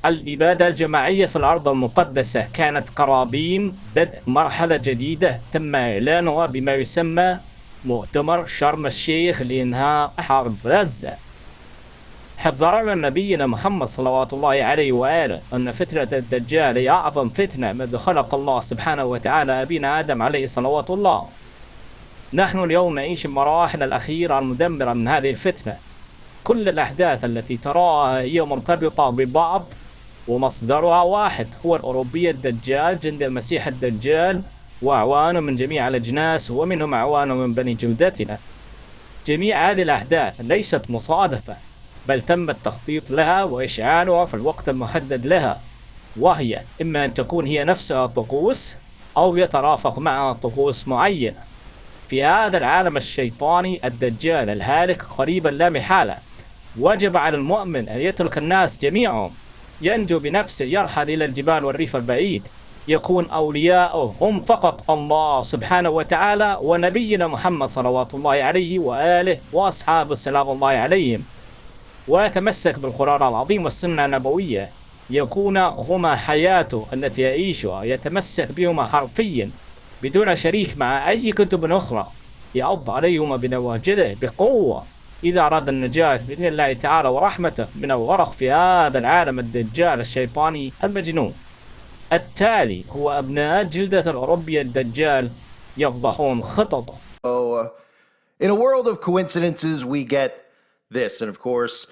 الإبادة الجماعية في الأرض المقدسة كانت قرابين بدء مرحلة جديدة تم إعلانها بما يسمى مؤتمر شرم الشيخ لإنهاء حرب غزة. حذرنا نبينا محمد صلوات الله عليه وآله أن فتنة الدجال هي أعظم فتنة منذ خلق الله سبحانه وتعالى أبينا آدم عليه صلوات الله. نحن اليوم نعيش المراحل الأخيرة المدمرة من هذه الفتنة. كل الأحداث التي تراها هي مرتبطة ببعض ومصدرها واحد، هو الأوروبي الدجال جند المسيح الدجال وأعوانه من جميع الأجناس ومنهم أعوانه من بني جلدتنا. جميع هذه الأحداث ليست مصادفة، بل تم التخطيط لها وإشعالها في الوقت المحدد لها، وهي إما أن تكون هي نفسها طقوس أو يترافق معها طقوس معينة. في هذا العالم الشيطاني الدجال الهالك قريبا لا محالة، وجب على المؤمن أن يترك الناس جميعهم ينجو بنفسه، يرحل إلى الجبال والريف البعيد، يكون أولياؤه هم فقط الله سبحانه وتعالى ونبينا محمد صلوات الله عليه وآله وأصحابه سلام الله عليهم، ويتمسك بالقرآن العظيم والسنة النبوية، يكون هما حياته التي يعيشها، يتمسك بهما حرفيا بدون شريك مع أي كتب أخرى، يعض عليهما بنواجذه بقوة إذا أراد النجاة بإذن الله تعالى ورحمته من الغرق في هذا العالم الدجال الشيطاني المجنون. التالي هو أبناء جلدة الأوروبي الدجال يفضحون خططه. In a world of coincidences, we get this. And of course,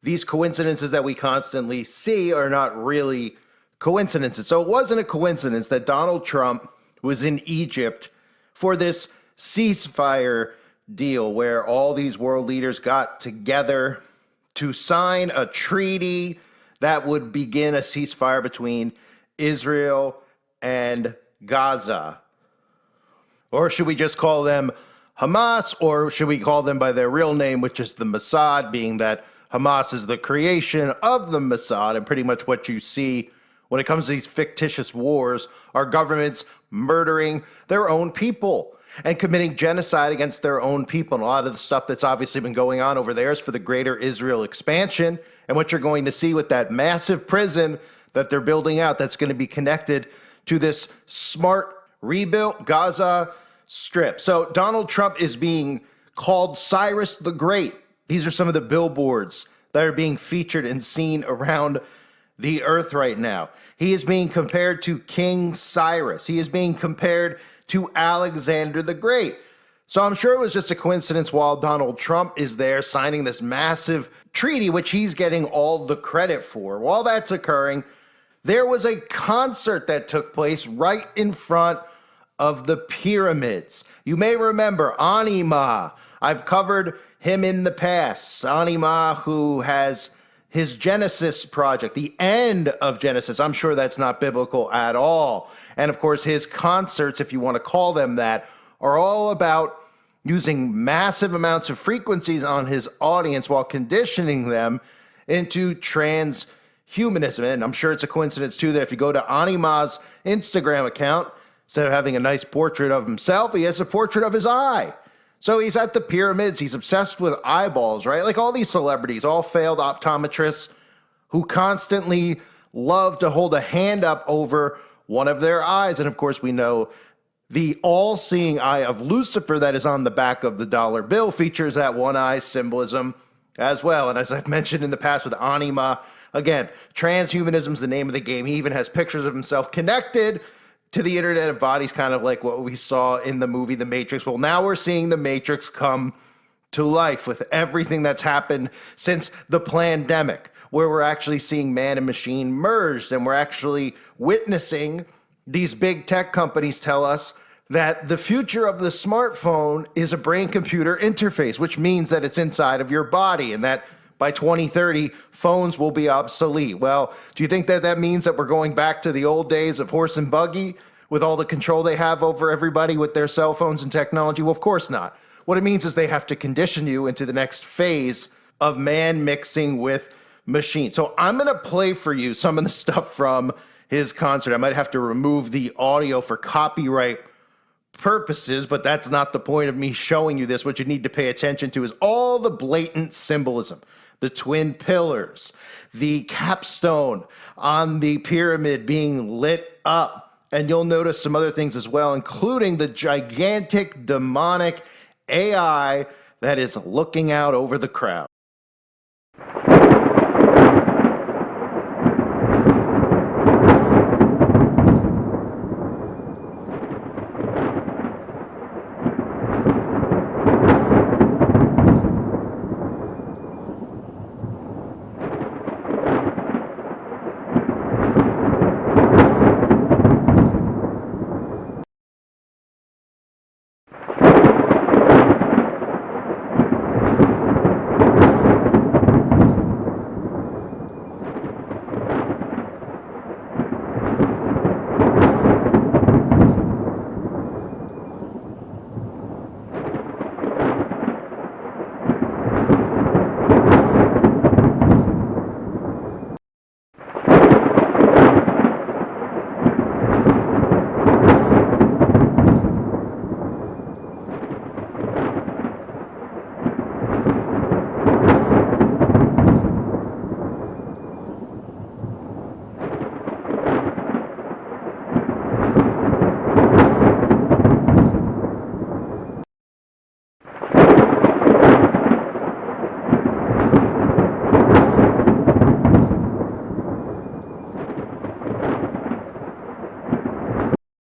these coincidences that we constantly see are not really coincidences. So it wasn't a coincidence that Donald Trump was in Egypt for this ceasefire deal where all these world leaders got together to sign a treaty that would begin a ceasefire between Israel and Gaza. Or should we just call them Hamas, or should we call them by their real name, which is the Mossad, being that Hamas is the creation of the Mossad, and pretty much what you see when it comes to these fictitious wars are governments murdering their own people and committing genocide against their own people. And a lot of the stuff that's obviously been going on over there is for the greater Israel expansion. And what you're going to see with that massive prison that they're building out, that's going to be connected to this smart rebuilt Gaza Strip. So Donald Trump is being called Cyrus the Great. These are some of the billboards that are being featured and seen around the earth right now. He is being compared to King Cyrus. He is being compared to Alexander the Great. So I'm sure it was just a coincidence while Donald Trump is there signing this massive treaty, which he's getting all the credit for. While that's occurring, there was a concert that took place right in front of the pyramids. You may remember Anima. I've covered him in the past. Anima, who has his Genesis project, the end of Genesis. I'm sure that's not biblical at all. And of course, his concerts, if you want to call them that, are all about using massive amounts of frequencies on his audience while conditioning them into transhumanism. And I'm sure it's a coincidence, too, that if you go to Anima's Instagram account, instead of having a nice portrait of himself, he has a portrait of his eye. So he's at the pyramids. He's obsessed with eyeballs, right? Like all these celebrities, all failed optometrists who constantly love to hold a hand up over one of their eyes. And of course, we know the all-seeing eye of Lucifer that is on the back of the dollar bill features that one eye symbolism as well. And as I've mentioned in the past with Anima, again, transhumanism is the name of the game. He even has pictures of himself connected to the Internet of Bodies, kind of like what we saw in the movie The Matrix. Well, now we're seeing The Matrix come to life with everything that's happened since the pandemic, where we're actually seeing man and machine merged, and we're actually witnessing these big tech companies tell us that the future of the smartphone is a brain-computer interface, which means that it's inside of your body, and that by 2030, phones will be obsolete. Well, do you think that that means that we're going back to the old days of horse and buggy with all the control they have over everybody with their cell phones and technology? Well, of course not. What it means is they have to condition you into the next phase of man mixing with machine. So I'm going to play for you some of the stuff from his concert. I might have to remove the audio for copyright purposes, but that's not the point of me showing you this. What you need to pay attention to is all the blatant symbolism the twin pillars, the capstone on the pyramid being lit up. And you'll notice some other things as well, including the gigantic demonic AI that is looking out over the crowd.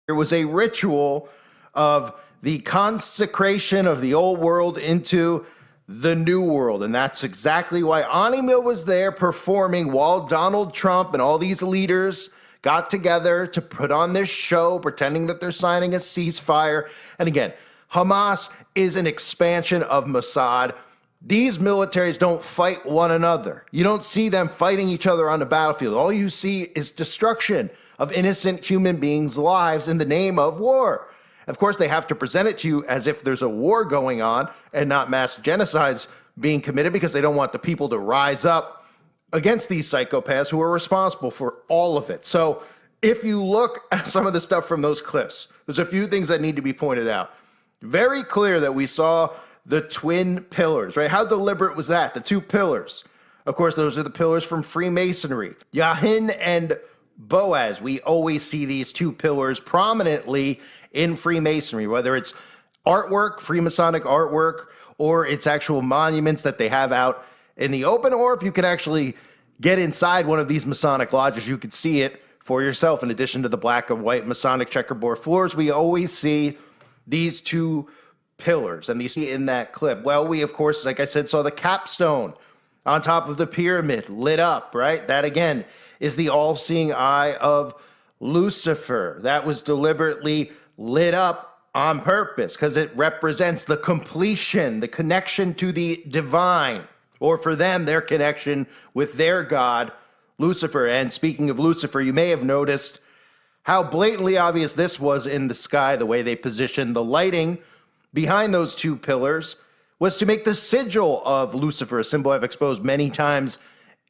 There was a ritual of the consecration of the old world into the new world. And that's exactly why Anima was there performing while Donald Trump and all these leaders got together to put on this show, pretending that they're signing a ceasefire. And again, Hamas is an expansion of Mossad. These militaries don't fight one another. You don't see them fighting each other on the battlefield. All you see is destruction of innocent human beings' lives in the name of war. Of course, they have to present it to you as if there's a war going on and not mass genocides being committed, because they don't want the people to rise up against these psychopaths who are responsible for all of it. So if you look at some of the stuff from those clips, there's a few things that need to be pointed out. Very clear that we saw the twin pillars, right? How deliberate was that? The two pillars. Of course, those are the pillars from Freemasonry. Yahin and Boaz, we always see these two pillars prominently in Freemasonry, whether it's artwork, Freemasonic artwork, or it's actual monuments that they have out in the open, or if you can actually get inside one of these Masonic lodges, you could see it for yourself. In addition to the black and white Masonic checkerboard floors, we always see these two pillars, and you see in that clip. Well, we, of course, like I said, saw the capstone on top of the pyramid lit up, right? That, again, is the all-seeing eye of Lucifer. That was deliberately lit up on purpose because it represents the completion, the connection to the divine, or for them, their connection with their god, Lucifer. And speaking of Lucifer, you may have noticed how blatantly obvious this was in the sky. The way they positioned the lighting behind those two pillars was to make the sigil of Lucifer, a symbol I've exposed many times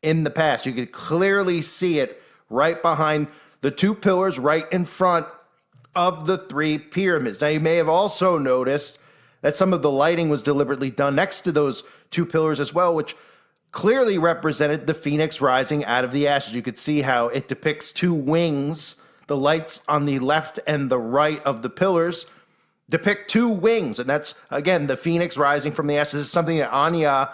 in the past. You could clearly see it right behind the two pillars, right in front of the three pyramids. Now, you may have also noticed that some of the lighting was deliberately done next to those two pillars as well, which clearly represented the phoenix rising out of the ashes. You could see how it depicts two wings. The lights on the left and the right of the pillars depict two wings, and that's, again, the phoenix rising from the ashes. This is something that Anya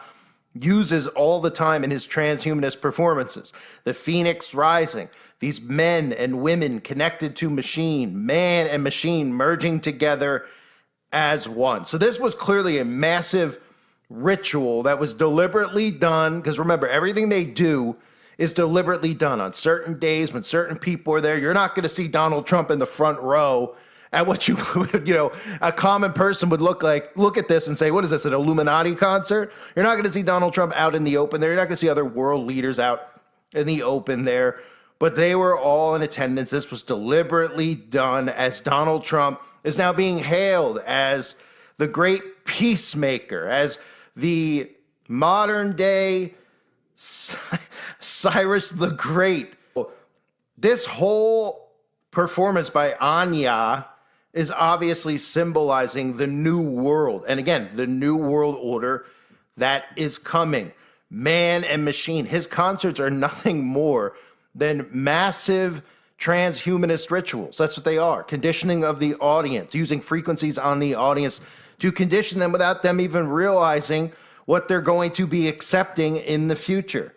uses all the time in his transhumanist performances. The phoenix rising, these men and women connected to machine, man and machine merging together as one. So this was clearly a massive ritual that was deliberately done, because remember, everything they do is deliberately done on certain days when certain people are there. You're not going to see Donald Trump in the front row at what you know, a common person would look at this and say, what is this, an Illuminati concert? You're not going to see Donald Trump out in the open there. You're not going to see other world leaders out in the open there. But they were all in attendance. This was deliberately done, as Donald Trump is now being hailed as the great peacemaker, as the modern day Cyrus the Great. This whole performance by Anya is obviously symbolizing the new world. And again, the new world order that is coming. man and machine. His concerts are nothing more than massive transhumanist rituals. That's what they are. Conditioning of the audience, using frequencies on the audience to condition them without them even realizing what they're going to be accepting in the future.